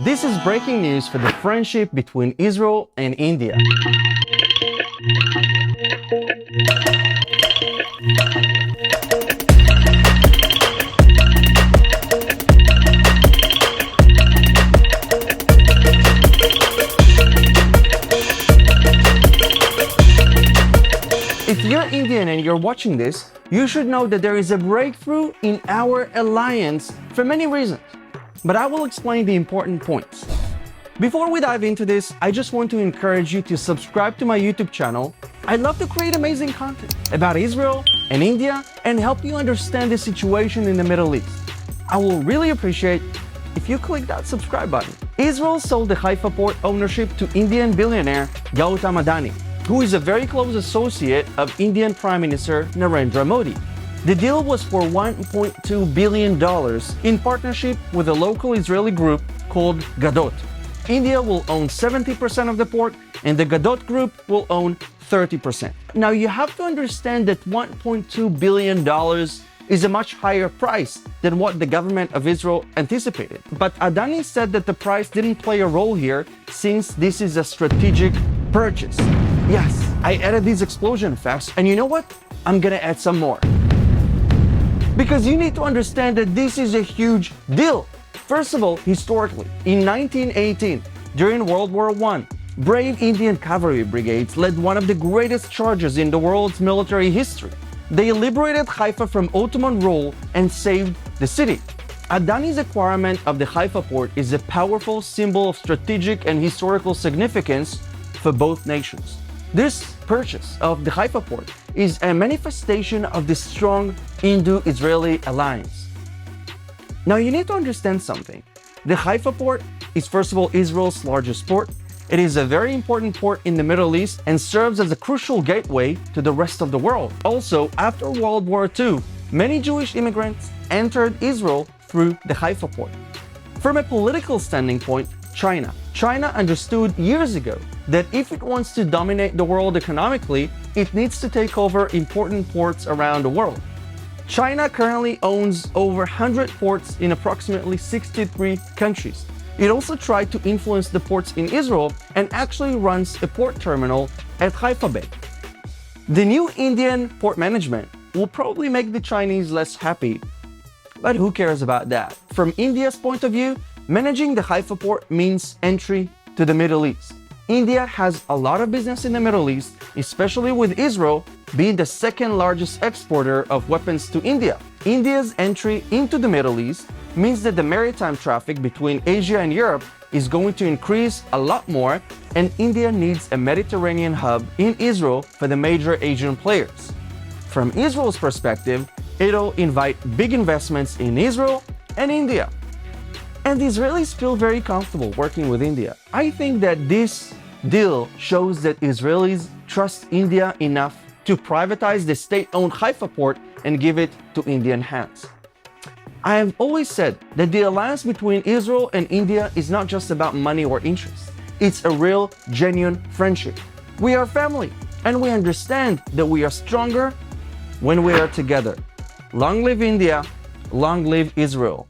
This is breaking news for the friendship between Israel and India. If you're Indian and you're watching this, you should know that there is a breakthrough in our alliance for many reasons. But I will explain the important points. Before we dive into this, I just want to encourage you to subscribe to my YouTube channel. I love to create amazing content about Israel and India and help you understand the situation in the Middle East. I will really appreciate if you click that subscribe button. Israel sold the Haifa port ownership to Indian billionaire Gautam Adani, who is a very close associate of Indian Prime Minister Narendra Modi. The deal was for $1.2 billion in partnership with a local Israeli group called Gadot. India will own 70% of the port and the Gadot group will own 30%. Now you have to understand that $1.2 billion is a much higher price than what the government of Israel anticipated. But Adani said that the price didn't play a role here since this is a strategic purchase. Yes, I added these explosion effects, and you know what? I'm gonna add some more. Because you need to understand that this is a huge deal. First of all, historically, in 1918, during World War I, brave Indian cavalry brigades led one of the greatest charges in the world's military history. They liberated Haifa from Ottoman rule and saved the city. Adani's acquirement of the Haifa port is a powerful symbol of strategic and historical significance for both nations. This purchase of the Haifa port is a manifestation of the strong Indo-Israeli alliance. Now you need to understand something. The Haifa port is first of all Israel's largest port. It is a very important port in the Middle East and serves as a crucial gateway to the rest of the world. Also, after World War II, many Jewish immigrants entered Israel through the Haifa port. From a political standing point, China understood years ago that if it wants to dominate the world economically, it needs to take over important ports around the world. China currently owns over 100 ports in approximately 63 countries. It also tried to influence the ports in Israel and actually runs a port terminal at Haifa Bay. The new Indian port management will probably make the Chinese less happy, but who cares about that? From India's point of view, managing the Haifa port means entry to the Middle East. India has a lot of business in the Middle East, especially with Israel being the second largest exporter of weapons to India. India's entry into the Middle East means that the maritime traffic between Asia and Europe is going to increase a lot more, and India needs a Mediterranean hub in Israel for the major Asian players. From Israel's perspective, it'll invite big investments in Israel and India. And the Israelis feel very comfortable working with India. I think that this deal shows that Israelis trust India enough to privatize the state-owned Haifa port and give it to Indian hands. I have always said that the alliance between Israel and India is not just about money or interest. It's a real, genuine friendship. We are family, and we understand that we are stronger when we are together. Long live India, long live Israel.